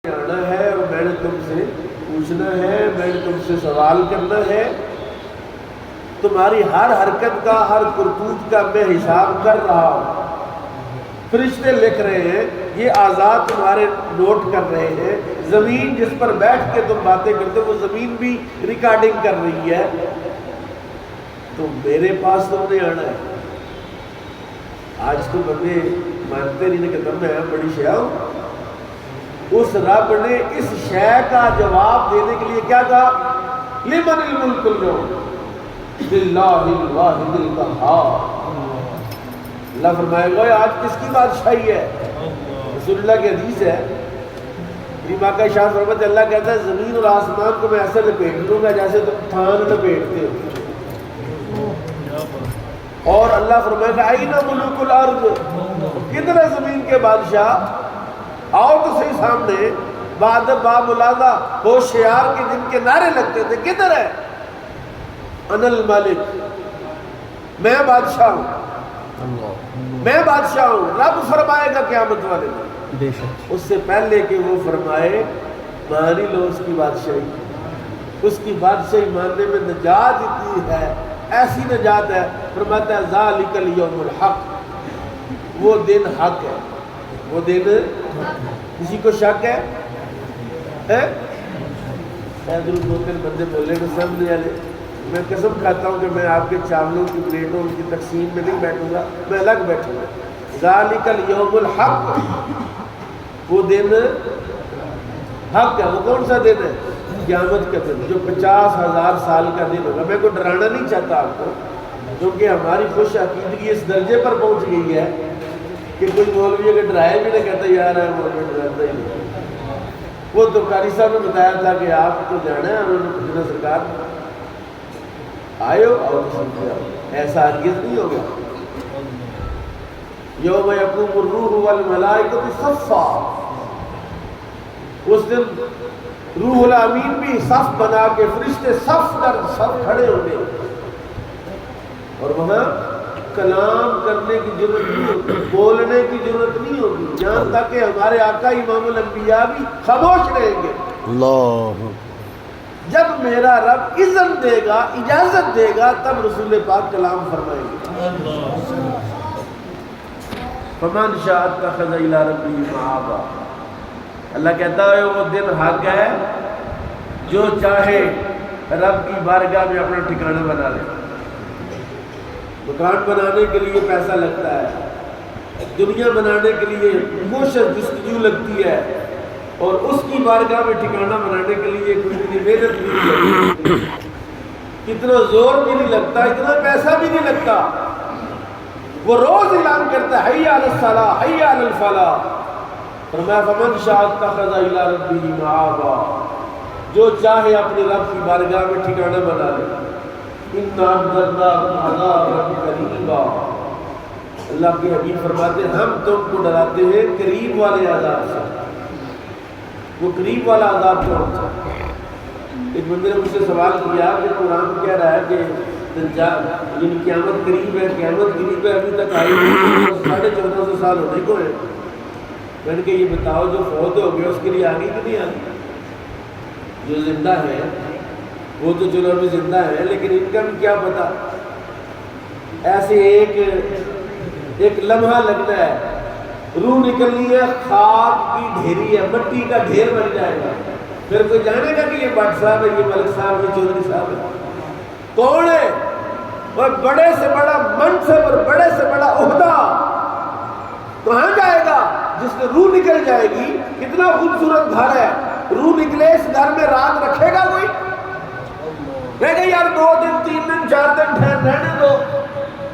آنا ہے اور میں نے تم سے پوچھنا ہے، میں نے تم سے سوال کرنا ہے، تمہاری ہر حرکت کا، ہر کرتوت کا میں حساب کر رہا ہوں۔ فرشتے لکھ رہے ہیں، یہ اعضاء تمہارے نوٹ کر رہے ہیں، زمین جس پر بیٹھ کے تم باتیں کرتے ہو وہ زمین بھی ریکارڈنگ کر رہی ہے، تو میرے پاس تم نے آنا ہے۔ آج تو بندے مانتے نہیں کہ میں بڑی شے ہوں۔ اس رب نے اس شے کا جواب دینے کے لیے کیا کہا؟ لمن الملک اليوم للہ الواحد القہار۔ اللہ فرمائے گا آج کس کی بادشاہی ہے؟ رسول اللہ کی حدیث ہے، میری ماں کا ارشاد فرماتے اللہ کہتا ہے زمین اور آسمان کو میں ایسے لپیٹ دوں گا جیسے تم تھان لپیٹتے ہو، اور اللہ فرمائے گا این ملوک الارض، کدھر ہے زمین کے بادشاہ؟ آؤ تو صحیح سامنے۔ بعد ملازہ ہوشیار کے جن کے نعرے لگتے تھے، کدھر ہے؟ انا الملک، میں بادشاہ ہوں، میں بادشاہ ہوں۔ رب فرمائے گا قیامت والے دن، اس سے پہلے کہ وہ فرمائے مان ہی لو اس کی بادشاہی۔ اس کی بادشاہی ماننے میں نجات اتنی ہے، ایسی نجات ہے، فرماتا ہے ذالک الیوم الحق، وہ دن حق ہے، وہ دن کسی کو شک ہے؟ ادھر دو تین بندے بولے گا سمجھنے والے، میں قسم کھاتا ہوں کہ میں آپ کے چاولوں کی پلیٹوں کی تقسیم میں نہیں بیٹھوں گا، میں الگ بیٹھوں گا۔ ذالک الیوم الحق، وہ دن حق ہے۔ وہ کون سا دن ہے؟ قیامت کا دن، جو 50,000 سال کا دن ہوگا۔ میں کوئی ڈرانا نہیں چاہتا آپ کو، کیونکہ ہماری خوش عقیدگی اس درجے پر پہنچ گئی ہے کہ کوئی مولوی اگر ڈرائے بھی نہ کہتا یار ہے مولوی ڈراتا ہی نہیں۔ وہ تو قاری صاحب نے بتایا تھا کہ آپ کو جانا ہے، انہوں نے پوچھنا سرکار آئے ہو اور سمجھے آؤ، ایسا ہرگز نہیں ہوگا۔ یوم یقوم الروح والملائکۃ صفا، اس دن روح الامین بھی صف بنا کے فرشتے صف در صف کھڑے ہوں گے، اور وہاں کلام کرنے کی ضرورت نہیں ہوگی، بولنے کی ضرورت نہیں ہوگی، یہاں تک کہ ہمارے آقا امام الانبیاء بھی خاموش رہیں گے۔ اللہ، جب میرا رب اذن دے گا، اجازت دے گا، تب رسول پاک کلام فرمائیں گے۔ فمن شاء اتخذ الی ربہ مآبا، اللہ کہتا ہے وہ دن حق ہے، جو چاہے رب کی بارگاہ میں اپنا ٹھکانہ بنا لے۔ مکان بنانے کے لیے پیسہ لگتا ہے، دنیا بنانے کے لیے کوشش جستجو لگتی ہے، اور اس کی بارگاہ میں ٹھکانہ بنانے کے لیے کوئی اتنی محنت بھی نہیں لگتی، اتنا زور بھی نہیں لگتا، اتنا پیسہ بھی نہیں لگتا۔ وہ روز اعلان کرتا ہے حی علی الصلاۃ حی علی الفلاح، فرمایا فمن شاء اتخذ الی ربہ مآبا، جو چاہے اپنے رب کی بارگاہ میں ٹھکانہ بنا لے۔ اِنَّا أَنذَرْنَاكُمْ عَذَابًا قَرِيبًا، اللہ کے حبیب فرماتے ہیں ہم تم کو ڈراتے ہیں قریب والے عذاب سے۔ وہ قریب والا عذاب کون سا؟ ایک بندے نے مجھ سے سوال کیا کہ قرآن کہہ رہا ہے کہ یعنی قیامت قریب ہے، قیامت قریب ہے، ابھی تک آئی نہیں، 1450 سال ہونے کو ہے۔ میں نے کہ یہ بتاؤ جو فوت ہو گیا اس کے لیے آگے کہ نہیں آگے؟ جو زندہ ہے وہ تو چلو ابھی زندہ ہے، لیکن ان کا بھی کیا پتا، ایسے ایک لمحہ لگنا ہے، روح نکلنی ہے، خاک کی ڈھیری ہے، مٹی کا ڈھیر بن جائے گا، پھر کوئی جانے گا کہ یہ بٹ صاحب ہے، یہ ملک صاحب ہے، چودھری صاحب ہے؟ کون ہے وہ؟ بڑے سے بڑا منصب اور بڑے سے بڑا عہدہ کہاں جائے گا؟ جس میں روح نکل جائے گی۔ کتنا خوبصورت گھر ہے، روح نکلے اس گھر میں رات رکھے گا کوئی؟ میں کہ یار 2 دن 3 دن 4 دن ٹھہر رہنے دو،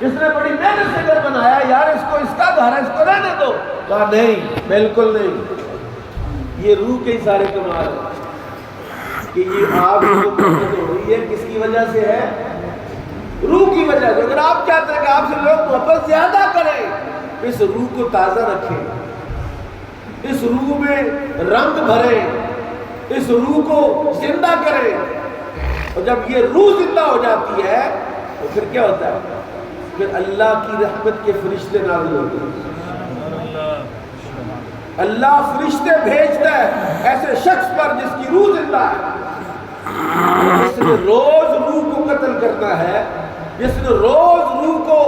جس نے بڑی محنت سے گھر بنایا یار اس کو، اس کا گھر ہے، اس کو رہنے دو۔ کہا نہیں، بالکل نہیں، یہ روح کے ہی سارے کمال ہے کہ یہ آپ کو محبت ہو رہی ہے، کس کی وجہ سے ہے؟ روح کی وجہ سے۔ اگر آپ چاہتے ہیں کہ آپ سے لوگ محبت زیادہ کریں، اس روح کو تازہ رکھیں، اس روح میں رنگ بھریں، اس روح کو زندہ کریں، اور جب یہ روح زندہ ہو جاتی ہے تو پھر کیا ہوتا ہے؟ پھر اللہ کی رحمت کے فرشتے نازل ہوتے ہیں، اللہ فرشتے بھیجتا ہے، ایسے شخص پر جس کی روح زندہ ہے، جس نے روز روح کو قتل کرنا ہے، جس نے روز روح کو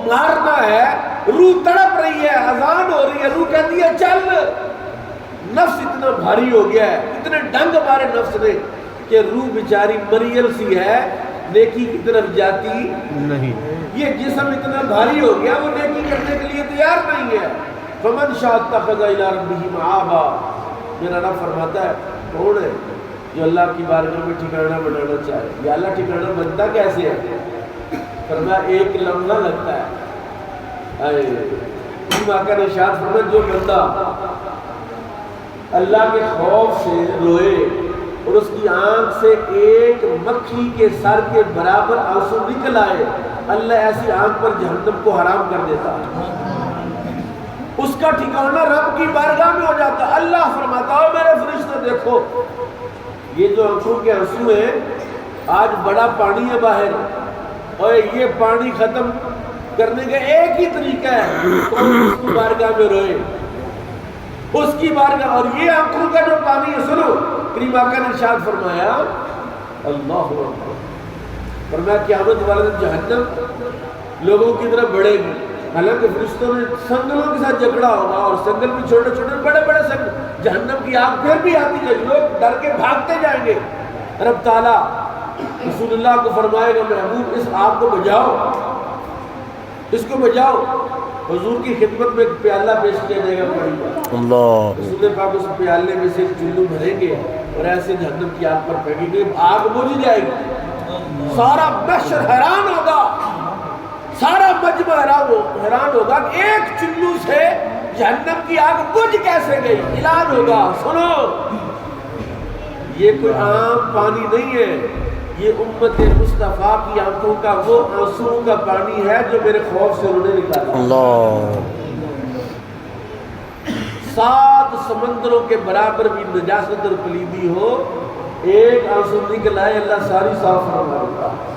مارنا ہے، روح تڑپ رہی ہے، اذان ہو رہی ہے، روح کہتی ہے چل، نفس اتنا بھاری ہو گیا ہے، اتنے ڈنگ ہمارے نفس نے کہ روح بیچاری مریل سی ہے، نیکی کی طرف جاتی نہیں، یہ جسم اتنا بھاری ہو گیا وہ نیکی کرنے کے لیے تیار نہیں ہے۔ فمن شاء اتخذ الی ربہ مآبا، میرا رب فرماتا ہے کون ہے جو اللہ کی بارگاہ میں ٹھکانہ بنانا چاہے؟ یا اللہ ٹھکانہ بنتا کیسے ہے؟ فرمایا ایک لمحہ لگتا ہے۔ آقا نے ارشاد فرمایا جو بندہ اللہ کے خوف سے روئے اور اس کی آنکھ سے ایک مکھی کے سر کے برابر آنسو نکل آئے، اللہ ایسی آنکھ پر جہنم کو حرام کر دیتا ہے، اس کا ٹھکانہ رب کی بارگاہ میں ہو جاتا ہے۔ اللہ فرماتا ہے میرے فرشتے دیکھو یہ جو آنکھوں کے آنسو ہیں، آج بڑا پانی ہے باہر، اور یہ پانی ختم کرنے کا ایک ہی طریقہ ہے، کون اس کی بارگاہ میں روئے، اس کی بارگاہ۔ اور یہ آنکھوں کا جو پانی ہے، سنو کریم آقا نے ارشاد فرمایا اللہ اکبر، فرمایا قیامت والے دن جہنم لوگوں کی طرف بڑھے گی، حالانکہ فرشتوں نے سنگلوں کے ساتھ جھگڑا ہوگا، اور سنگل بھی چھوٹے چھوٹے بڑے بڑے سنگل، جہنم کی آگ پھر بھی آتی ہے، لوگ ڈر کے بھاگتے جائیں گے۔ رب تعالیٰ رسول اللہ کو فرمائے گا محبوب اس آگ کو بجھاؤ، اس کو بجھاؤ، حضور کی خدمت میں ایک پیالہ پیش کیا جائے گا پانی کا، اللہ رسول پاک اس پیالے میں سے چلو بھریں گے اور ایسے جہنم کی آگ پر پھینکیں گے، آگ بجھ جائے گی، سارا محشر حیران ہوگا، سارا مجمع حیران ہوگا کہ ایک چلو سے جہنم کی آگ بجھ کیسے گئی۔ اعلان ہوگا سنو یہ کوئی عام پانی نہیں ہے، یہ امت مصطفیٰ کی آنکھوں کا وہ آنسو کا پانی ہے جو میرے خوف سے انہوں نے نکالا۔ اللہ 7 سمندروں کے برابر بھی نجاست اور پلیدی ہو، ایک آنسو نکل آئے اللہ ساری صاف فرمائے۔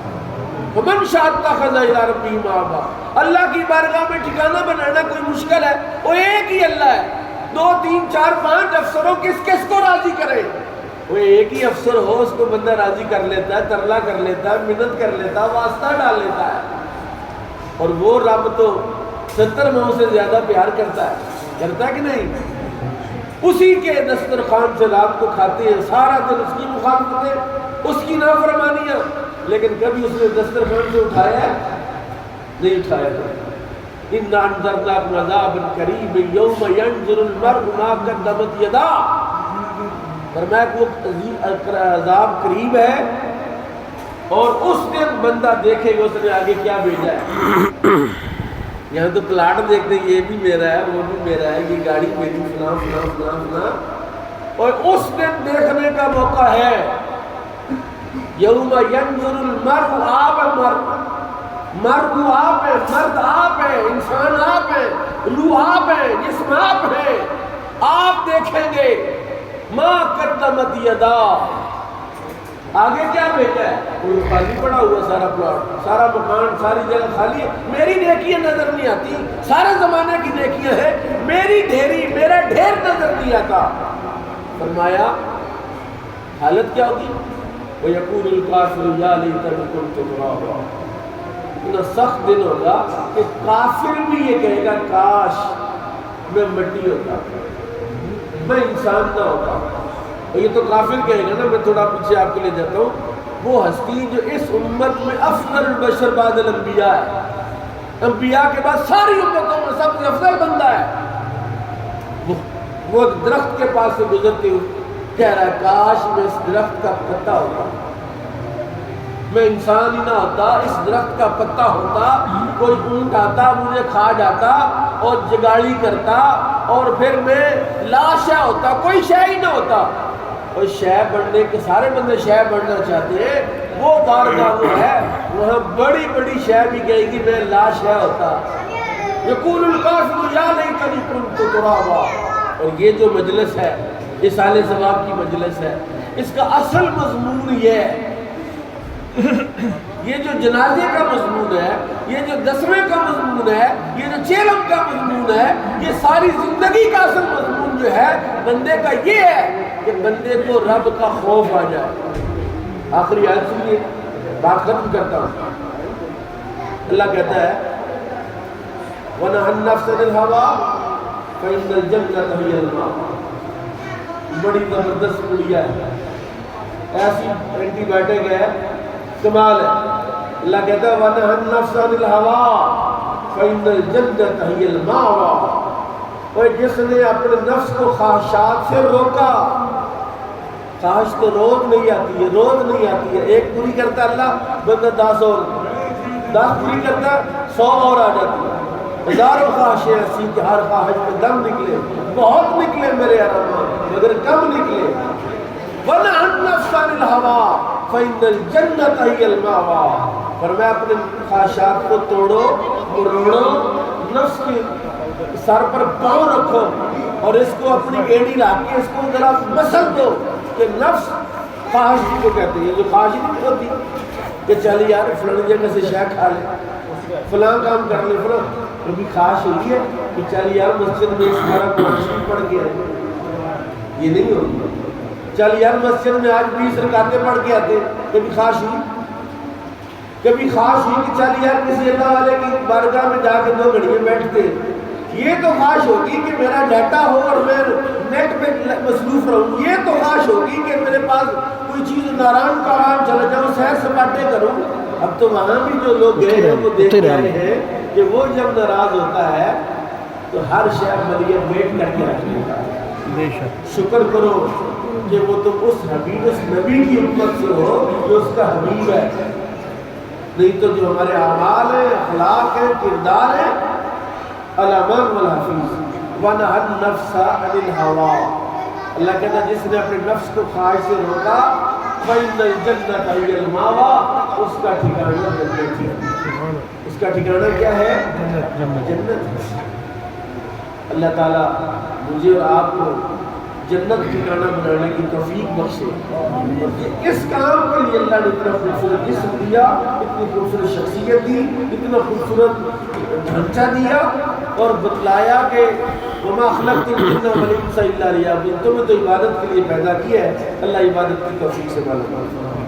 فمن شاء اتخذ الی ربہ مآبا، اللہ کی بارگاہ میں ٹھکانہ بنانا کوئی مشکل ہے؟ وہ ایک ہی اللہ ہے، 2 3 4 5 افسروں کس کو راضی کرے؟ وہ ایک ہی افسر ہو اس کو بندہ راضی کر لیتا ہے، ترلا کر لیتا ہے، منت کر لیتا ہے، واسطہ ڈال لیتا ہے، اور وہ رب تو 70 ماؤں سے زیادہ پیار کرتا ہے کہ نہیں؟ اسی کے دسترخوان سے رات کو کھاتے ہیں، سارا دن اس کی مخالفتیں، اس کی نافرمانیاں، لیکن کبھی اس نے دسترخوان سے اٹھایا ہے؟ نہیں اٹھایا تھا۔ اِنَّا أَنذَرْنَاكُمْ عَذَابًا قَرِيبًا يَوْمَ يَنظُرُ الْمَرْءُ مَا قَدَّمَتْ يَدَاهُ، فرمایا کہ وہ عذاب قریب ہے اور اس دن بندہ دیکھے گا اس نے آگے کیا بھیجا ہے۔ یہاں تو پلاٹ دیکھتے ہیں، یہ بھی میرا ہے، وہ بھی میرا ہے، یہ گاڑی میری، فلاں فلاں فلاں فلاں، اور اس دن دیکھنے کا موقع ہے۔ یوم ینظر المرء، آپ ہے مرد آپ ہے، مرد آپ ہے، انسان آپ ہے، روح آپ ہے، جسم آپ ہے، آپ دیکھیں گے ما قدمت یدا، آگے کیا بھیجا ہے؟ کوئی خالی پڑا ہوا سارا پلاٹ، سارا مکان، ساری جگہ خالی ہے، میری نیکیاں نظر نہیں آتی، سارے زمانے کی نیکیاں ہیں، میری ڈھیری، میرا ڈھیر نظر نہیں آتا۔ فرمایا حالت کیا ہوگی؟ وَيَقُولُ الْكَافِرُ يَا لَيْتَنِي كُنتُ تُرَابًا، اتنا سخت دن ہوگا کہ کافر بھی یہ کہے گا کاش میں مٹی ہوتا، میں انسان نہ ہوتا۔ اور یہ تو کافر کہے گا نا، میں تھوڑا پیچھے آپ کے لے جاتا ہوں، وہ ہستی جو اس امت میں افضل البشر بعد الانبیاء ہے، انبیاء کے بعد ساری امتوں میں سب سے افضل بندہ ہے، وہ درخت کے پاس سے گزرتے ہوئے کہہ رہا ہے کاش میں اس درخت کا پتا ہوتا، میں انسان ہی نہ ہوتا، اس درخت کا پتا ہوتا، کوئی اونٹ آتا مجھے کھا جاتا اور جگاڑی کرتا اور پھر میں لاشا ہوتا، کوئی شے ہی نہ ہوتا۔ اور شے بننے کے سارے بندے شے بننا چاہتے ہیں، وہ بارگاہ وہ ہے وہاں بڑی بڑی شے بھی کہے گی میں لاشا ہوتا۔ یقول الکافر یا لیتنی کنت ترابا۔ اور یہ جو مجلس ہے اصالِ ثواب کی مجلس ہے، اس کا اصل مضمون یہ ہے، یہ جو جنازے کا مضمون ہے، یہ جو دسویں کا مضمون ہے، یہ جو چیلم کا مضمون ہے، یہ ساری زندگی کا اصل مضمون جو ہے بندے کا یہ ہے کہ بندے کو رب کا خوف آ جائے. آخری آیت سنیے، بات ختم کرتا ہوں. اللہ کہتا ہے وَنَهَى النَّفْسَ عَنِ الْهَوَىٰ فَإِنَّ الْجَنَّةَ هِيَ الْمَأْوَىٰ. بڑی زبردست کڑیا ہے، ایسی اینٹی بایوٹک ہے، کمال ہے. اللہ کہتا ہے وَنَهَى النَّفْسَ عَنِ الْهَوَىٰ فَإِنَّ الْجَنَّةَ هِيَ الْمَأْوَىٰ. اور جس نے اپنے نفس کو خواہشات سے روکا، خواہش تو روز نہیں آتی ہے، روز نہیں آتی ہے. ایک پوری کرتا اللہ، بندہ 10 اور 10 پوری کرتا 100 اور آ جاتی ہے. ہزاروں خواہشیں ایسی کہ ہر خواہش میں دم نکلے، بہت نکلے میرے ارمان، مگر کم نکلے. وَنَهَى النَّفْسَ عَنِ الْهَوَىٰ فَإِنَّ الْجَنَّةَ هِيَ الْمَأْوَىٰ. فرمایا اپنے خواہشات کو توڑو، مروڑو، نفس کے سر پر پاؤں رکھو اور اس کو اپنی ایڑی لا کے اس کو ذرا مسل دو کہ نفس خواہش کو کہتے ہیں. جو خواہش نہیں ہوتی کہ چل یار فلاں جگہ سے شے کھا لے، فلاں کام کر لے، فلاں. کبھی خواہش ہوئی ہے کہ چل یار مسجد میں اس طرح قرآن پڑھ کے آئے؟ یہ نہیں ہوتی. چل یار مسجد میں آج 20 رکعتیں پڑھ کے آتے. کبھی خواہش ہوئی؟ کبھی خواہش ہوئی کہ چل یار کسی اللہ والے کی بارگاہ میں جا کے 2 گھڑیاں بیٹھتے؟ یہ تو خواہش ہوگی کہ میرا ڈیٹا ہو اور میں نیٹ پہ مصروف رہوں. یہ تو خواہش ہوگی کہ میرے پاس کوئی چیز ناران کاران چلے جاؤں، سیر سپاٹے کروں. اب تو وہاں بھی جو لوگ گئے ہیں وہ دیکھ رہے ہیں کہ وہ جب ناراض ہوتا ہے تو ہر شہر ملین ویٹ کر کے رکھے. شکر کرو کہ وہ تم اس حبیب، اس نبی کی امت سے ہو جو اس کا حبیب ہے. نہیں تو جو ہمارے اعمال ہیں، اخلاق ہیں، کردار ہیں، الامان والحفیظ. وَنَهَى النَّفْسَ عَنِ الْهَوَىٰ. اللہ کہتا ہے جس نے اپنے نفس کو خواہش سے روکا فَإِنَّ الْجَنَّةَ هِيَ الْمَأْوَىٰ. اس کا ٹھکانہ جنت ہے. اس کا ٹھکانہ کیا ہے؟ جنت. اللہ تعالیٰ مجھے اور آپ کو جنت ٹھکانہ بنانے کی توفیق بخشے. اس کام کے لیے اللہ نے اتنا خوبصورت جسم دیا، اتنی خوبصورت شخصیت دی، اتنا خوبصورت ڈھانچہ دیا اور بتلایا کہ وما خلقت الجن والانس الا لیعبدون. تمہیں تو عبادت کے لیے پیدا کیا ہے. اللہ عبادت کی توفیق سے مالا مال.